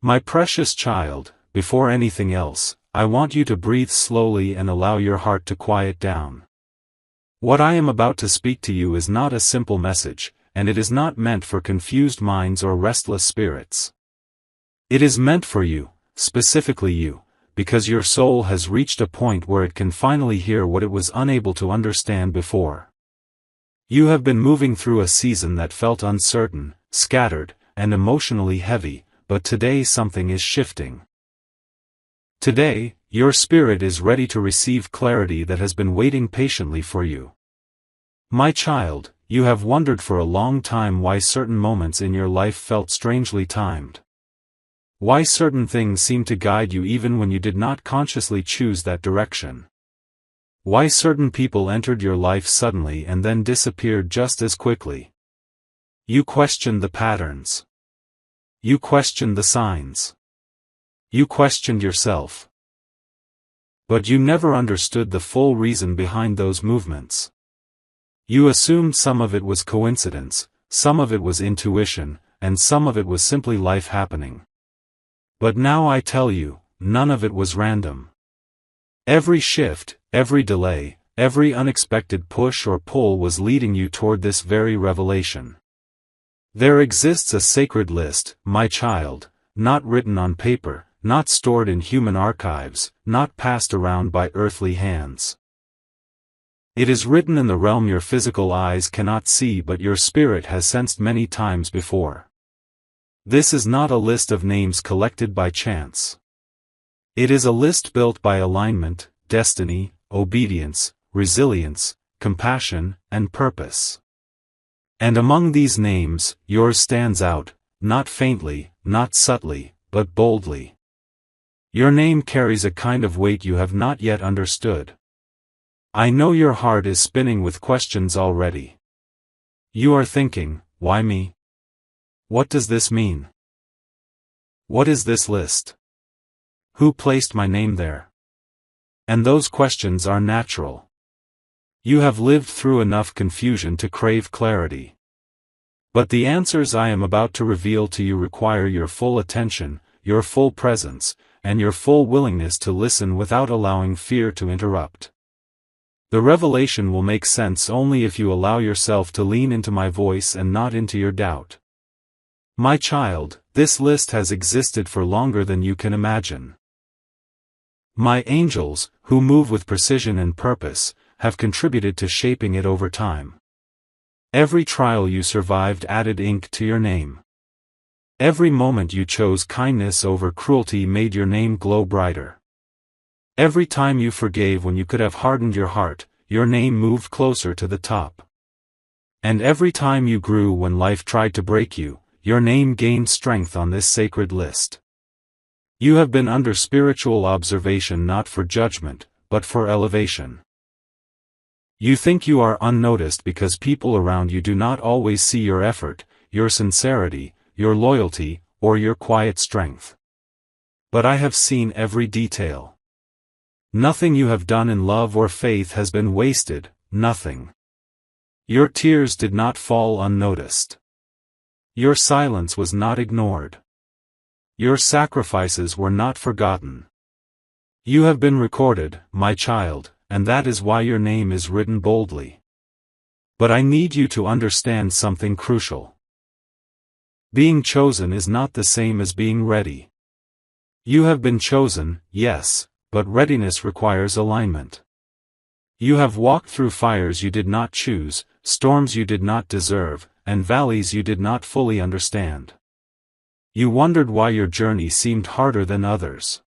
My precious child, before anything else, I want you to breathe slowly and allow your heart to quiet down. What I am about to speak to you is not a simple message, and it is not meant for confused minds or restless spirits. It is meant for you, specifically you, because your soul has reached a point where it can finally hear what it was unable to understand before. You have been moving through a season that felt uncertain, scattered, and emotionally heavy, but today something is shifting. Today, your spirit is ready to receive clarity that has been waiting patiently for you. My child, you have wondered for a long time why certain moments in your life felt strangely timed. Why certain things seemed to guide you even when you did not consciously choose that direction. Why certain people entered your life suddenly and then disappeared just as quickly. You questioned the patterns. You questioned the signs. You questioned yourself. But you never understood the full reason behind those movements. You assumed some of it was coincidence, some of it was intuition, and some of it was simply life happening. But now I tell you, none of it was random. Every shift, every delay, every unexpected push or pull was leading you toward this very revelation. There exists a sacred list, my child, not written on paper, not stored in human archives, not passed around by earthly hands. It is written in the realm your physical eyes cannot see but your spirit has sensed many times before. This is not a list of names collected by chance. It is a list built by alignment, destiny, obedience, resilience, compassion, and purpose. And among these names, yours stands out, not faintly, not subtly, but boldly. Your name carries a kind of weight you have not yet understood. I know your heart is spinning with questions already. You are thinking, why me? What does this mean? What is this list? Who placed my name there? And those questions are natural. You have lived through enough confusion to crave clarity. But the answers I am about to reveal to you require your full attention, your full presence, and your full willingness to listen without allowing fear to interrupt. The revelation will make sense only if you allow yourself to lean into my voice and not into your doubt. My child, this list has existed for longer than you can imagine. My angels, who move with precision and purpose, have contributed to shaping it over time. Every trial you survived added ink to your name. Every moment you chose kindness over cruelty made your name glow brighter. Every time you forgave when you could have hardened your heart, your name moved closer to the top. And every time you grew when life tried to break you, your name gained strength on this sacred list. You have been under spiritual observation not for judgment, but for elevation. You think you are unnoticed because people around you do not always see your effort, your sincerity, your loyalty, or your quiet strength. But I have seen every detail. Nothing you have done in love or faith has been wasted, nothing. Your tears did not fall unnoticed. Your silence was not ignored. Your sacrifices were not forgotten. You have been recorded, my child, and that is why your name is written boldly. But I need you to understand something crucial. Being chosen is not the same as being ready. You have been chosen, yes, but readiness requires alignment. You have walked through fires you did not choose, storms you did not deserve, and valleys you did not fully understand. You wondered why your journey seemed harder than others.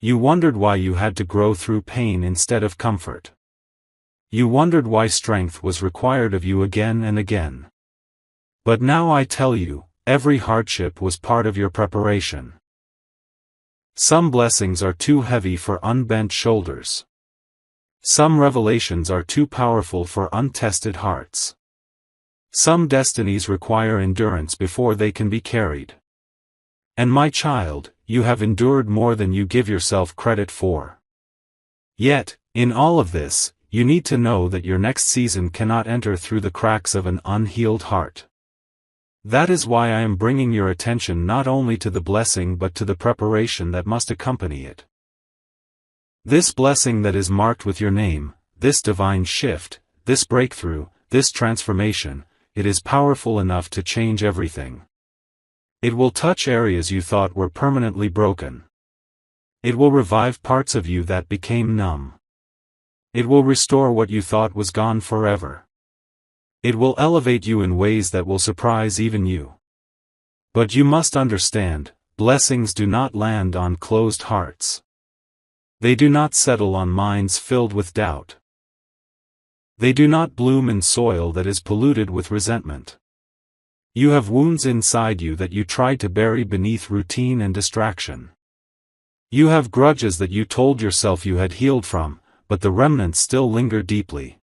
You wondered why you had to grow through pain instead of comfort. You wondered why strength was required of you again and again. But now I tell you, every hardship was part of your preparation. Some blessings are too heavy for unbent shoulders. Some revelations are too powerful for untested hearts. Some destinies require endurance before they can be carried. And my child, you have endured more than you give yourself credit for. Yet, in all of this, you need to know that your next season cannot enter through the cracks of an unhealed heart. That is why I am bringing your attention not only to the blessing but to the preparation that must accompany it. This blessing that is marked with your name, this divine shift, this breakthrough, this transformation, it is powerful enough to change everything. It will touch areas you thought were permanently broken. It will revive parts of you that became numb. It will restore what you thought was gone forever. It will elevate you in ways that will surprise even you. But you must understand, blessings do not land on closed hearts. They do not settle on minds filled with doubt. They do not bloom in soil that is polluted with resentment. You have wounds inside you that you tried to bury beneath routine and distraction. You have grudges that you told yourself you had healed from, but the remnants still linger deeply.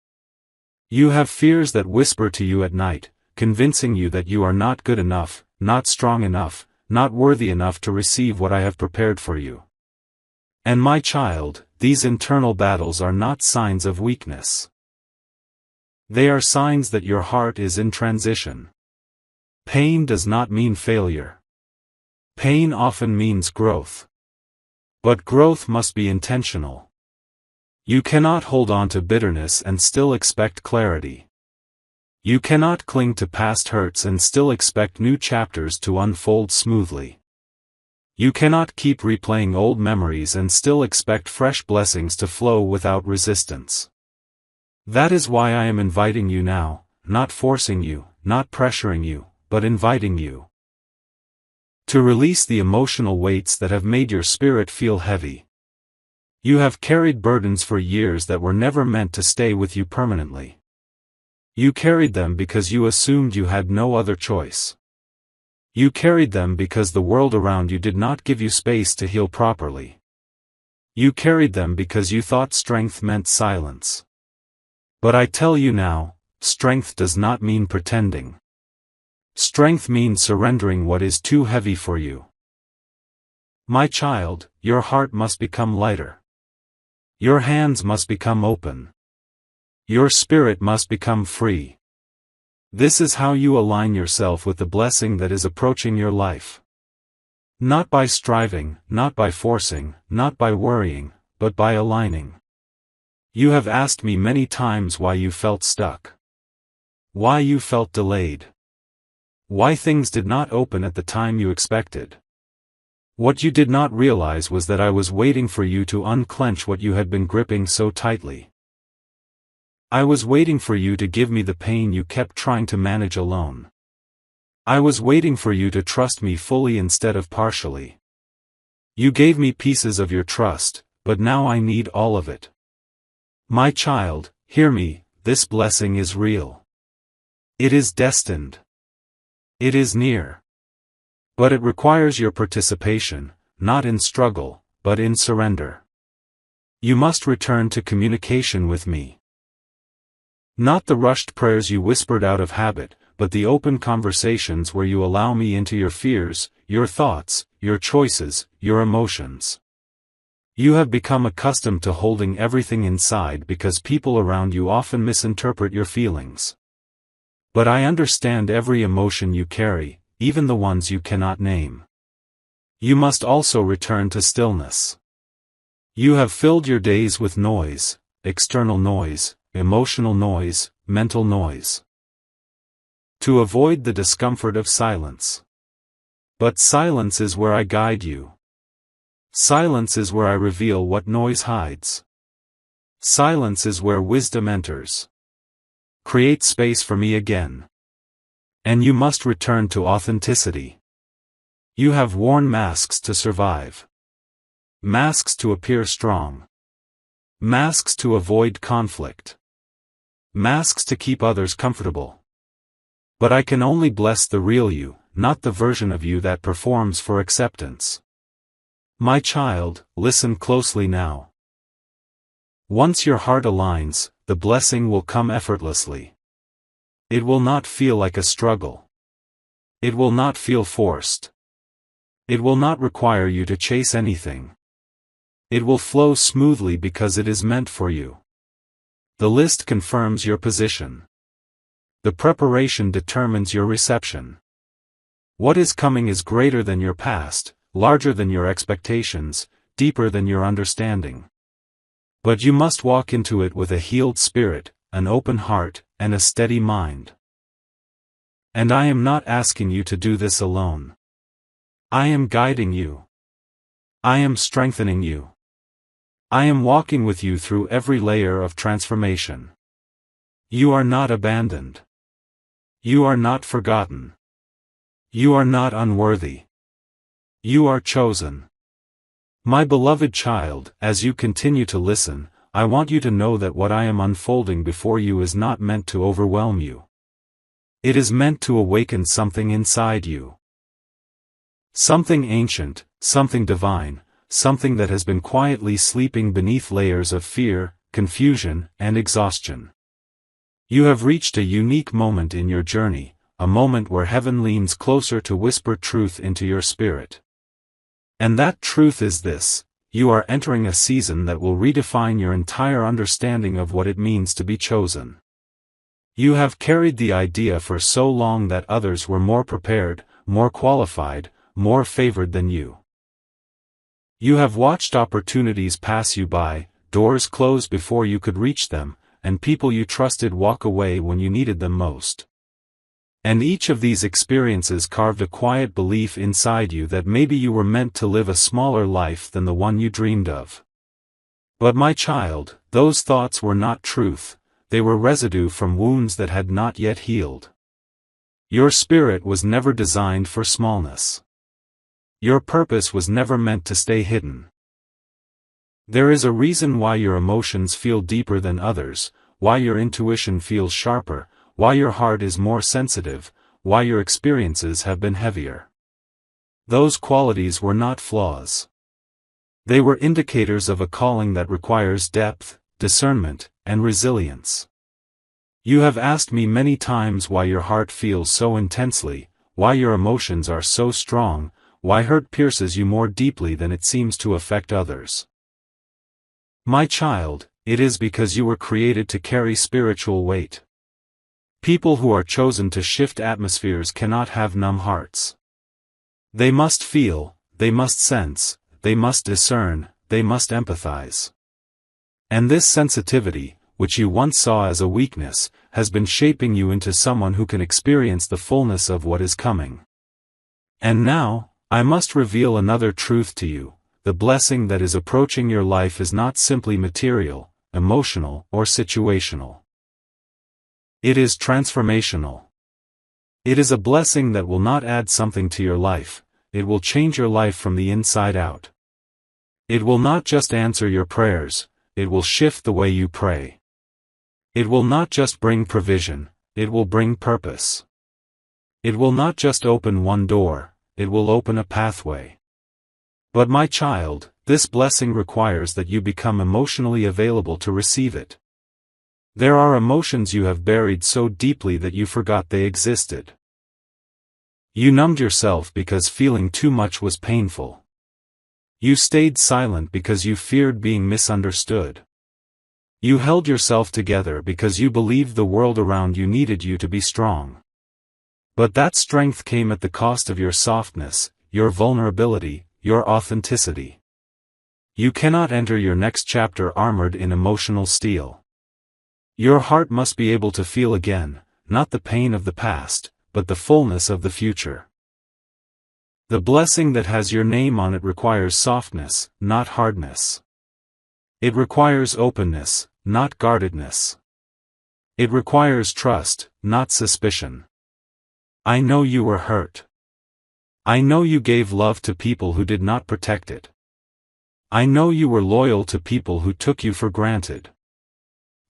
You have fears that whisper to you at night, convincing you that you are not good enough, not strong enough, not worthy enough to receive what I have prepared for you. And my child, these internal battles are not signs of weakness. They are signs that your heart is in transition. Pain does not mean failure. Pain often means growth. But growth must be intentional. You cannot hold on to bitterness and still expect clarity. You cannot cling to past hurts and still expect new chapters to unfold smoothly. You cannot keep replaying old memories and still expect fresh blessings to flow without resistance. That is why I am inviting you now, not forcing you, not pressuring you, but inviting you to release the emotional weights that have made your spirit feel heavy. You have carried burdens for years that were never meant to stay with you permanently. You carried them because you assumed you had no other choice. You carried them because the world around you did not give you space to heal properly. You carried them because you thought strength meant silence. But I tell you now, strength does not mean pretending. Strength means surrendering what is too heavy for you. My child, your heart must become lighter. Your hands must become open. Your spirit must become free. This is how you align yourself with the blessing that is approaching your life. Not by striving, not by forcing, not by worrying, but by aligning. You have asked me many times why you felt stuck. Why you felt delayed. Why things did not open at the time you expected. What you did not realize was that I was waiting for you to unclench what you had been gripping so tightly. I was waiting for you to give me the pain you kept trying to manage alone. I was waiting for you to trust me fully instead of partially. You gave me pieces of your trust, but now I need all of it. My child, hear me, this blessing is real. It is destined. It is near. But it requires your participation, not in struggle, but in surrender. You must return to communication with me. Not the rushed prayers you whispered out of habit, but the open conversations where you allow me into your fears, your thoughts, your choices, your emotions. You have become accustomed to holding everything inside because people around you often misinterpret your feelings. But I understand every emotion you carry, even the ones you cannot name. You must also return to stillness. You have filled your days with noise, external noise, emotional noise, mental noise. To avoid the discomfort of silence. But silence is where I guide you. Silence is where I reveal what noise hides. Silence is where wisdom enters. Create space for me again. And you must return to authenticity. You have worn masks to survive. Masks to appear strong. Masks to avoid conflict. Masks to keep others comfortable. But I can only bless the real you, not the version of you that performs for acceptance. My child, listen closely now. Once your heart aligns, the blessing will come effortlessly. It will not feel like a struggle. It will not feel forced. It will not require you to chase anything. It will flow smoothly because it is meant for you. The list confirms your position. The preparation determines your reception. What is coming is greater than your past, larger than your expectations, deeper than your understanding. But you must walk into it with a healed spirit, an open heart, and a steady mind. And I am not asking you to do this alone. I am guiding you. I am strengthening you. I am walking with you through every layer of transformation. You are not abandoned. You are not forgotten. You are not unworthy. You are chosen. My beloved child, as you continue to listen, I want you to know that what I am unfolding before you is not meant to overwhelm you. It is meant to awaken something inside you. Something ancient, something divine, something that has been quietly sleeping beneath layers of fear, confusion, and exhaustion. You have reached a unique moment in your journey, a moment where heaven leans closer to whisper truth into your spirit. And that truth is this: you are entering a season that will redefine your entire understanding of what it means to be chosen. You have carried the idea for so long that others were more prepared, more qualified, more favored than you. You have watched opportunities pass you by, doors close before you could reach them, and people you trusted walk away when you needed them most. And each of these experiences carved a quiet belief inside you that maybe you were meant to live a smaller life than the one you dreamed of. But my child, those thoughts were not truth, they were residue from wounds that had not yet healed. Your spirit was never designed for smallness. Your purpose was never meant to stay hidden. There is a reason why your emotions feel deeper than others, why your intuition feels sharper, why your heart is more sensitive, why your experiences have been heavier. Those qualities were not flaws. They were indicators of a calling that requires depth, discernment, and resilience. You have asked me many times why your heart feels so intensely, why your emotions are so strong, why hurt pierces you more deeply than it seems to affect others. My child, it is because you were created to carry spiritual weight. People who are chosen to shift atmospheres cannot have numb hearts. They must feel, they must sense, they must discern, they must empathize. And this sensitivity, which you once saw as a weakness, has been shaping you into someone who can experience the fullness of what is coming. And now, I must reveal another truth to you: the blessing that is approaching your life is not simply material, emotional, or situational. It is transformational. It is a blessing that will not add something to your life, it will change your life from the inside out. It will not just answer your prayers, it will shift the way you pray. It will not just bring provision, it will bring purpose. It will not just open one door, it will open a pathway. But my child, this blessing requires that you become emotionally available to receive it. There are emotions you have buried so deeply that you forgot they existed. You numbed yourself because feeling too much was painful. You stayed silent because you feared being misunderstood. You held yourself together because you believed the world around you needed you to be strong. But that strength came at the cost of your softness, your vulnerability, your authenticity. You cannot enter your next chapter armored in emotional steel. Your heart must be able to feel again, not the pain of the past, but the fullness of the future. The blessing that has your name on it requires softness, not hardness. It requires openness, not guardedness. It requires trust, not suspicion. I know you were hurt. I know you gave love to people who did not protect it. I know you were loyal to people who took you for granted.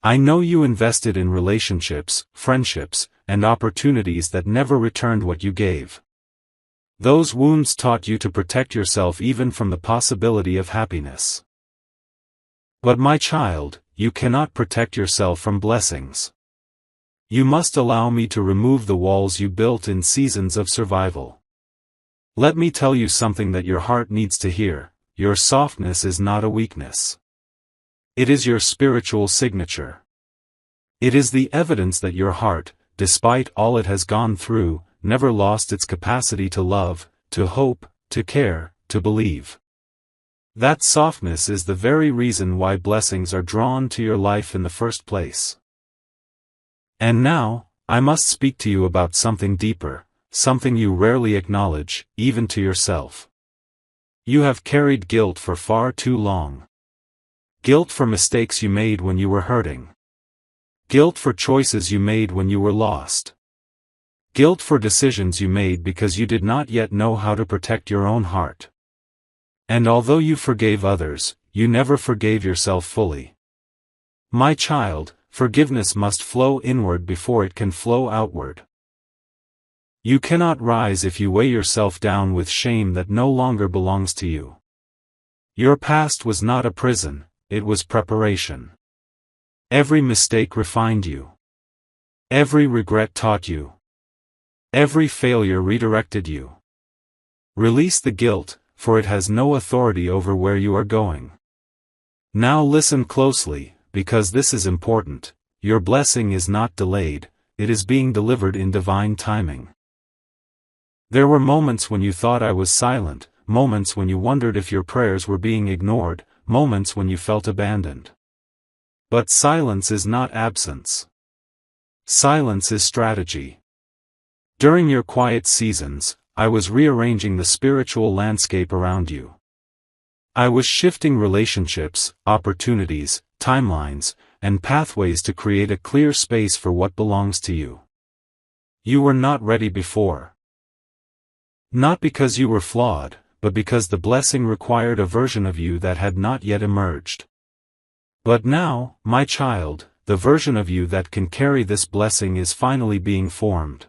I know you invested in relationships, friendships, and opportunities that never returned what you gave. Those wounds taught you to protect yourself even from the possibility of happiness. But my child, you cannot protect yourself from blessings. You must allow me to remove the walls you built in seasons of survival. Let me tell you something that your heart needs to hear: your softness is not a weakness. It is your spiritual signature. It is the evidence that your heart, despite all it has gone through, never lost its capacity to love, to hope, to care, to believe. That softness is the very reason why blessings are drawn to your life in the first place. And now, I must speak to you about something deeper, something you rarely acknowledge, even to yourself. You have carried guilt for far too long. Guilt for mistakes you made when you were hurting. Guilt for choices you made when you were lost. Guilt for decisions you made because you did not yet know how to protect your own heart. And although you forgave others, you never forgave yourself fully. My child, forgiveness must flow inward before it can flow outward. You cannot rise if you weigh yourself down with shame that no longer belongs to you. Your past was not a prison, it was preparation. Every mistake refined you. Every regret taught you. Every failure redirected you. Release the guilt, for it has no authority over where you are going. Now listen closely, because this is important. Your blessing is not delayed, it is being delivered in divine timing. There were moments when you thought I was silent, moments when you wondered if your prayers were being ignored, moments when you felt abandoned. But silence is not absence. Silence is strategy. During your quiet seasons, I was rearranging the spiritual landscape around you. I was shifting relationships, opportunities, timelines, and pathways to create a clear space for what belongs to you. You were not ready before. Not because you were flawed, but because the blessing required a version of you that had not yet emerged. But now, my child, the version of you that can carry this blessing is finally being formed.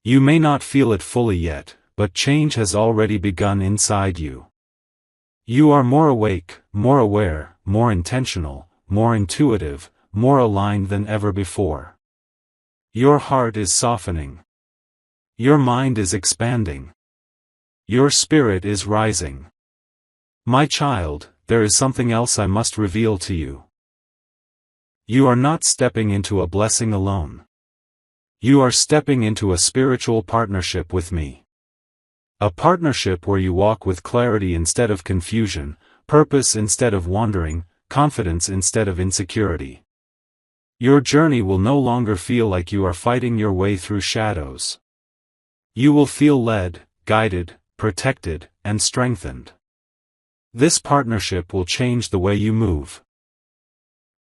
You may not feel it fully yet, but change has already begun inside you. You are more awake, more aware, more intentional, more intuitive, more aligned than ever before. Your heart is softening. Your mind is expanding. Your spirit is rising. My child, there is something else I must reveal to you. You are not stepping into a blessing alone. You are stepping into a spiritual partnership with me. A partnership where you walk with clarity instead of confusion, purpose instead of wandering, confidence instead of insecurity. Your journey will no longer feel like you are fighting your way through shadows. You will feel led, guided, protected, and strengthened. This partnership will change the way you move.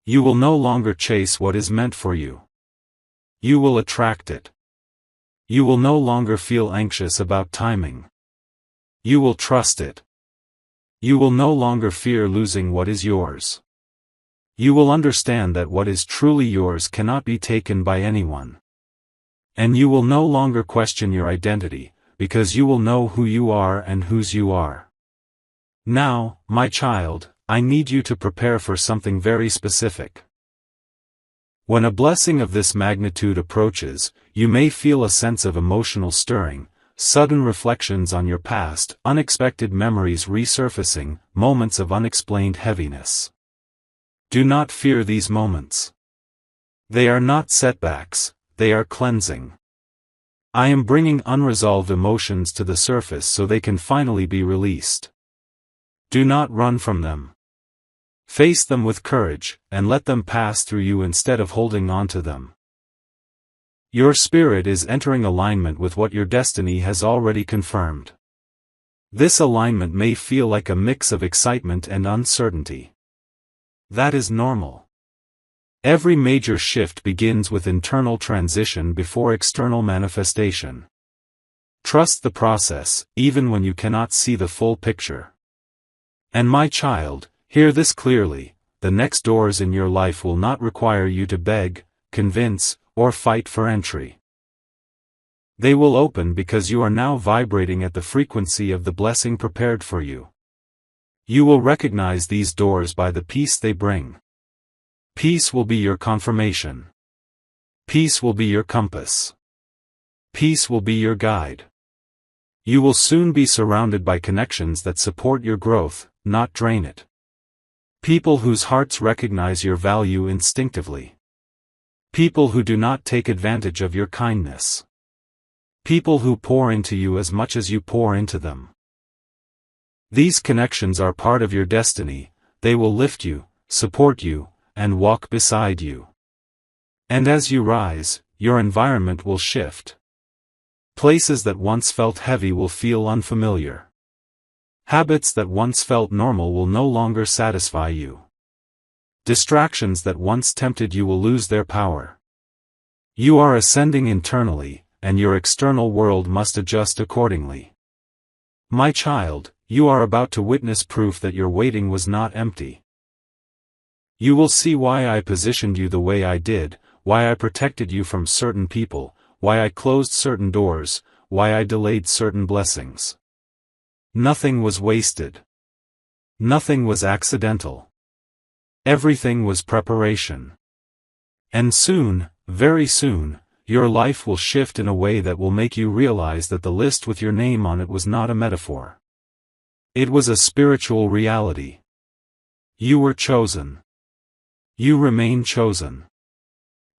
You will no longer chase what is meant for you. You will attract it. You will no longer feel anxious about timing. You will trust it. You will no longer fear losing what is yours. You will understand that what is truly yours cannot be taken by anyone. And you will no longer question your identity, because you will know who you are and whose you are. Now, my child, I need you to prepare for something very specific. When a blessing of this magnitude approaches, you may feel a sense of emotional stirring, sudden reflections on your past, unexpected memories resurfacing, moments of unexplained heaviness. Do not fear these moments. They are not setbacks, they are cleansing. I am bringing unresolved emotions to the surface so they can finally be released. Do not run from them. Face them with courage, and let them pass through you instead of holding on to them. Your spirit is entering alignment with what your destiny has already confirmed. This alignment may feel like a mix of excitement and uncertainty. That is normal. Every major shift begins with internal transition before external manifestation. Trust the process, even when you cannot see the full picture. And my child, hear this clearly, the next doors in your life will not require you to beg, convince, or fight for entry. They will open because you are now vibrating at the frequency of the blessing prepared for you. You will recognize these doors by the peace they bring. Peace will be your confirmation. Peace will be your compass. Peace will be your guide. You will soon be surrounded by connections that support your growth, not drain it. People whose hearts recognize your value instinctively. People who do not take advantage of your kindness. People who pour into you as much as you pour into them. These connections are part of your destiny. They will lift you, support you, and walk beside you. And as you rise, your environment will shift. Places that once felt heavy will feel unfamiliar. Habits that once felt normal will no longer satisfy you. Distractions that once tempted you will lose their power. You are ascending internally, and your external world must adjust accordingly. My child, you are about to witness proof that your waiting was not empty. You will see why I positioned you the way I did, why I protected you from certain people, why I closed certain doors, why I delayed certain blessings. Nothing was wasted. Nothing was accidental. Everything was preparation. And soon, very soon, your life will shift in a way that will make you realize that the list with your name on it was not a metaphor. It was a spiritual reality. You were chosen. You remain chosen.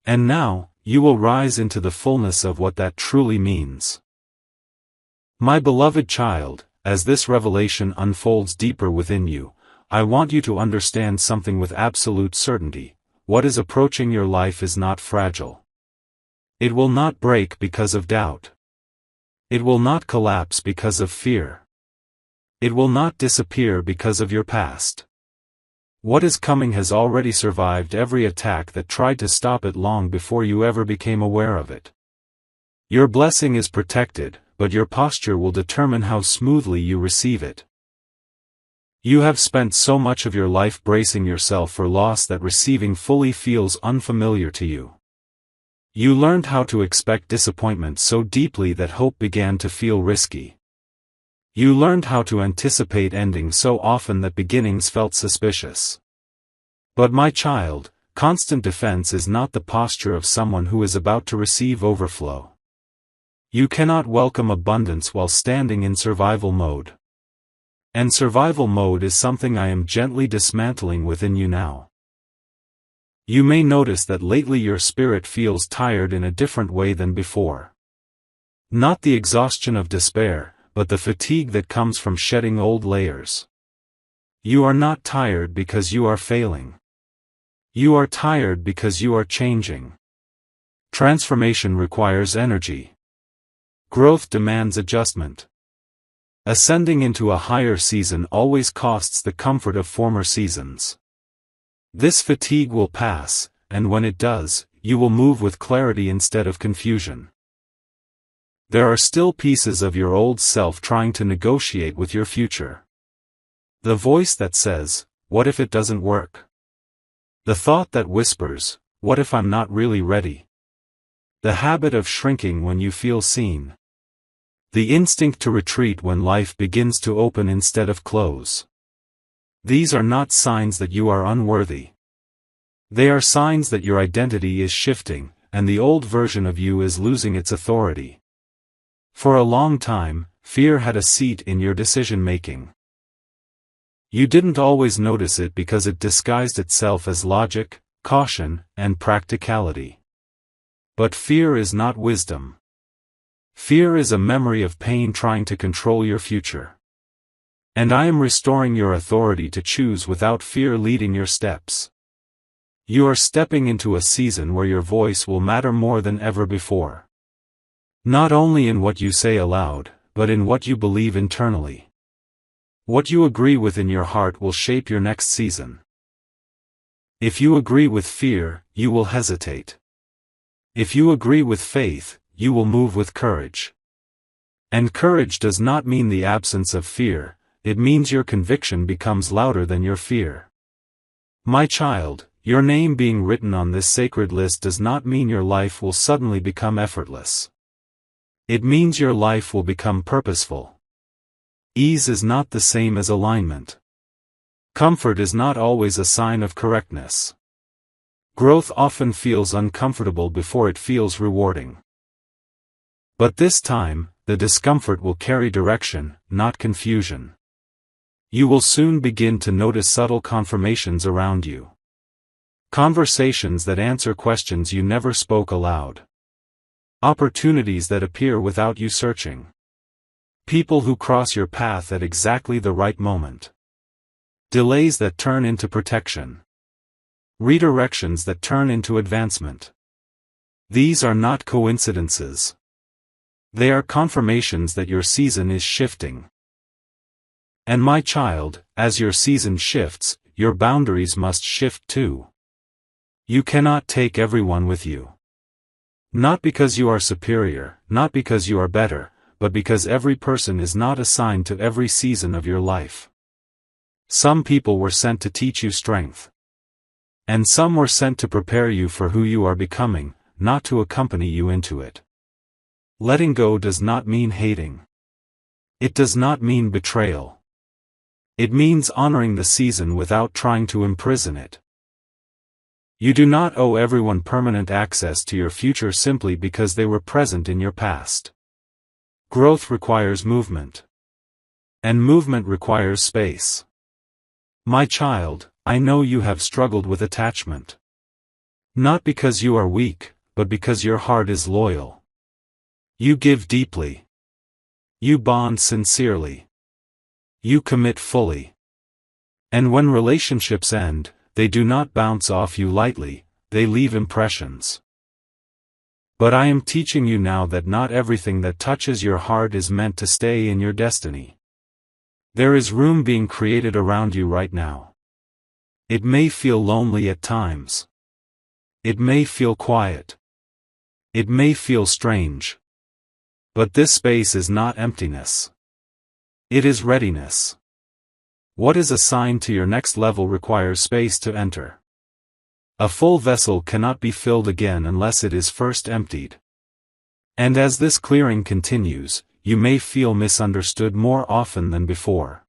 And now, you will rise into the fullness of what that truly means. My beloved child, as this revelation unfolds deeper within you, I want you to understand something with absolute certainty. What is approaching your life is not fragile. It will not break because of doubt. It will not collapse because of fear. It will not disappear because of your past. What is coming has already survived every attack that tried to stop it long before you ever became aware of it. Your blessing is protected, but your posture will determine how smoothly you receive it. You have spent so much of your life bracing yourself for loss that receiving fully feels unfamiliar to you. You learned how to expect disappointment so deeply that hope began to feel risky. You learned how to anticipate endings so often that beginnings felt suspicious. But my child, constant defense is not the posture of someone who is about to receive overflow. You cannot welcome abundance while standing in survival mode. And survival mode is something I am gently dismantling within you now. You may notice that lately your spirit feels tired in a different way than before. Not the exhaustion of despair, but the fatigue that comes from shedding old layers. You are not tired because you are failing. You are tired because you are changing. Transformation requires energy. Growth demands adjustment. Ascending into a higher season always costs the comfort of former seasons. This fatigue will pass, and when it does, you will move with clarity instead of confusion. There are still pieces of your old self trying to negotiate with your future. The voice that says, "What if it doesn't work?" The thought that whispers, "What if I'm not really ready?" The habit of shrinking when you feel seen. The instinct to retreat when life begins to open instead of close. These are not signs that you are unworthy. They are signs that your identity is shifting, and the old version of you is losing its authority. For a long time, fear had a seat in your decision-making. You didn't always notice it because it disguised itself as logic, caution, and practicality. But fear is not wisdom. Fear is a memory of pain trying to control your future. And I am restoring your authority to choose without fear leading your steps. You are stepping into a season where your voice will matter more than ever before. Not only in what you say aloud, but in what you believe internally. What you agree with in your heart will shape your next season. If you agree with fear, you will hesitate. If you agree with faith, you will move with courage. And courage does not mean the absence of fear. It means your conviction becomes louder than your fear. My child, your name being written on this sacred list does not mean your life will suddenly become effortless. It means your life will become purposeful. Ease is not the same as alignment. Comfort is not always a sign of correctness. Growth often feels uncomfortable before it feels rewarding. But this time, the discomfort will carry direction, not confusion. You will soon begin to notice subtle confirmations around you. Conversations that answer questions you never spoke aloud. Opportunities that appear without you searching. People who cross your path at exactly the right moment. Delays that turn into protection. Redirections that turn into advancement. These are not coincidences. They are confirmations that your season is shifting. And my child, as your season shifts, your boundaries must shift too. You cannot take everyone with you. Not because you are superior, not because you are better, but because every person is not assigned to every season of your life. Some people were sent to teach you strength. And some were sent to prepare you for who you are becoming, not to accompany you into it. Letting go does not mean hating. It does not mean betrayal. It means honoring the season without trying to imprison it. You do not owe everyone permanent access to your future simply because they were present in your past. Growth requires movement. And movement requires space. My child, I know you have struggled with attachment. Not because you are weak, but because your heart is loyal. You give deeply. You bond sincerely. You commit fully. And when relationships end, they do not bounce off you lightly, they leave impressions. But I am teaching you now that not everything that touches your heart is meant to stay in your destiny. There is room being created around you right now. It may feel lonely at times. It may feel quiet. It may feel strange. But this space is not emptiness. It is readiness. What is assigned to your next level requires space to enter. A full vessel cannot be filled again unless it is first emptied. And as this clearing continues, you may feel misunderstood more often than before.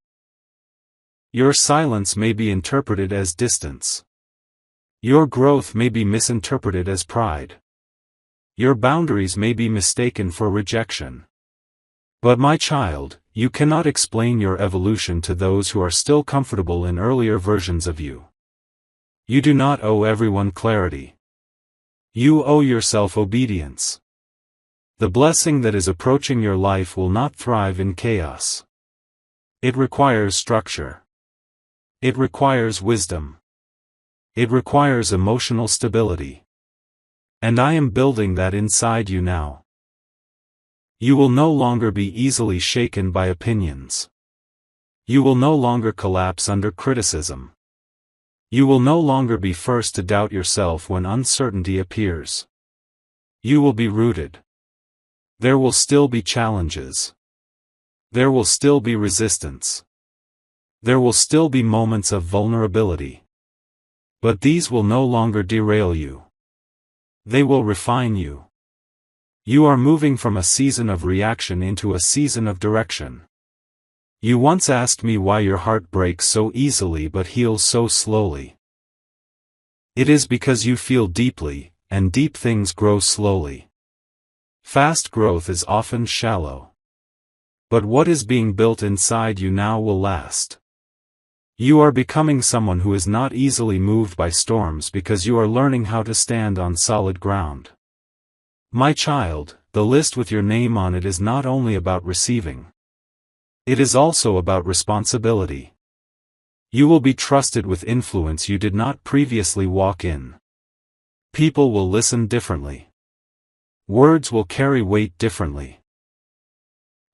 Your silence may be interpreted as distance. Your growth may be misinterpreted as pride. Your boundaries may be mistaken for rejection. But my child, you cannot explain your evolution to those who are still comfortable in earlier versions of you. You do not owe everyone clarity. You owe yourself obedience. The blessing that is approaching your life will not thrive in chaos. It requires structure. It requires wisdom. It requires emotional stability. And I am building that inside you now. You will no longer be easily shaken by opinions. You will no longer collapse under criticism. You will no longer be first to doubt yourself when uncertainty appears. You will be rooted. There will still be challenges. There will still be resistance. There will still be moments of vulnerability. But these will no longer derail you. They will refine you. You are moving from a season of reaction into a season of direction. You once asked me why your heart breaks so easily but heals so slowly. It is because you feel deeply, and deep things grow slowly. Fast growth is often shallow. But what is being built inside you now will last. You are becoming someone who is not easily moved by storms because you are learning how to stand on solid ground. My child, the list with your name on it is not only about receiving. It is also about responsibility. You will be trusted with influence you did not previously walk in. People will listen differently. Words will carry weight differently.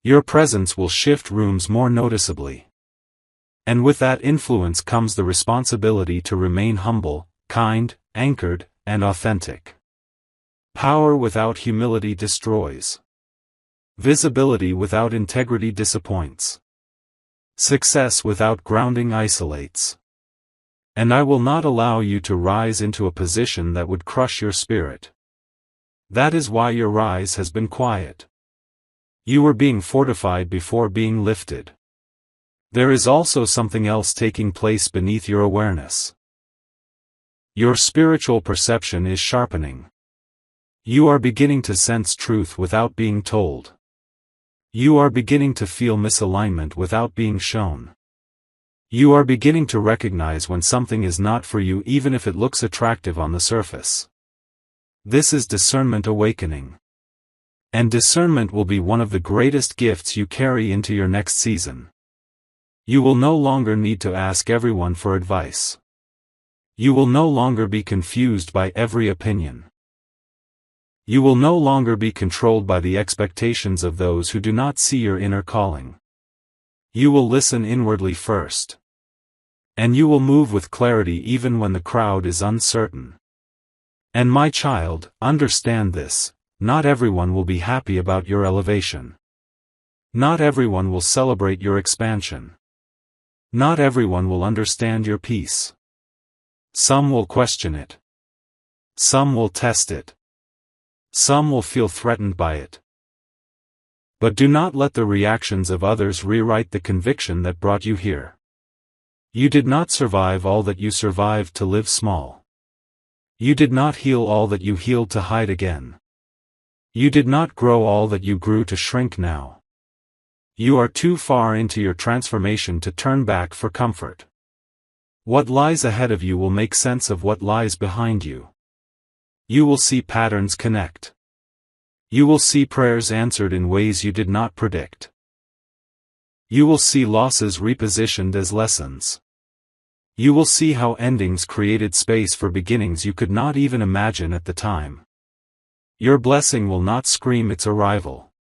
Your presence will shift rooms more noticeably. And with that influence comes the responsibility to remain humble, kind, anchored, and authentic. Power without humility destroys. Visibility without integrity disappoints. Success without grounding isolates. And I will not allow you to rise into a position that would crush your spirit. That is why your rise has been quiet. You were being fortified before being lifted. There is also something else taking place beneath your awareness. Your spiritual perception is sharpening. You are beginning to sense truth without being told. You are beginning to feel misalignment without being shown. You are beginning to recognize when something is not for you even if it looks attractive on the surface. This is discernment awakening. And discernment will be one of the greatest gifts you carry into your next season. You will no longer need to ask everyone for advice. You will no longer be confused by every opinion. You will no longer be controlled by the expectations of those who do not see your inner calling. You will listen inwardly first. And you will move with clarity even when the crowd is uncertain. And my child, understand this, not everyone will be happy about your elevation. Not everyone will celebrate your expansion. Not everyone will understand your peace. Some will question it. Some will test it. Some will feel threatened by it. But do not let the reactions of others rewrite the conviction that brought you here. You did not survive all that you survived to live small. You did not heal all that you healed to hide again. You did not grow all that you grew to shrink now. You are too far into your transformation to turn back for comfort. What lies ahead of you will make sense of what lies behind you. You will see patterns connect. You will see prayers answered in ways you did not predict. You will see losses repositioned as lessons. You will see how endings created space for beginnings you could not even imagine at the time. Your blessing will not scream its arrival.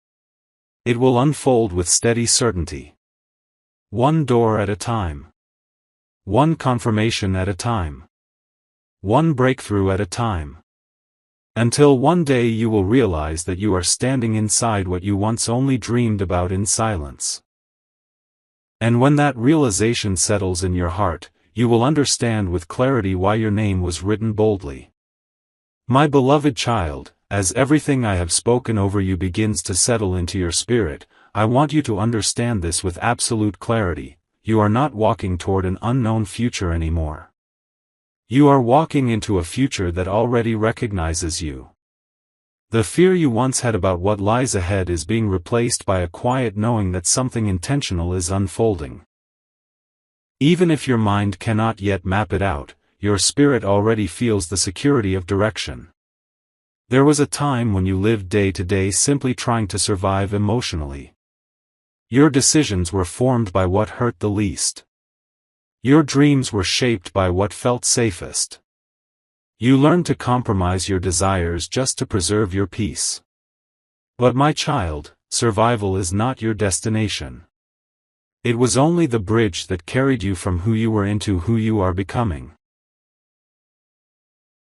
It will unfold with steady certainty. One door at a time. One confirmation at a time. One breakthrough at a time. Until one day you will realize that you are standing inside what you once only dreamed about in silence. And when that realization settles in your heart, you will understand with clarity why your name was written boldly. My beloved child, as everything I have spoken over you begins to settle into your spirit, I want you to understand this with absolute clarity. You are not walking toward an unknown future anymore. You are walking into a future that already recognizes you. The fear you once had about what lies ahead is being replaced by a quiet knowing that something intentional is unfolding. Even if your mind cannot yet map it out, your spirit already feels the security of direction. There was a time when you lived day to day simply trying to survive emotionally. Your decisions were formed by what hurt the least. Your dreams were shaped by what felt safest. You learned to compromise your desires just to preserve your peace. But my child, survival is not your destination. It was only the bridge that carried you from who you were into who you are becoming.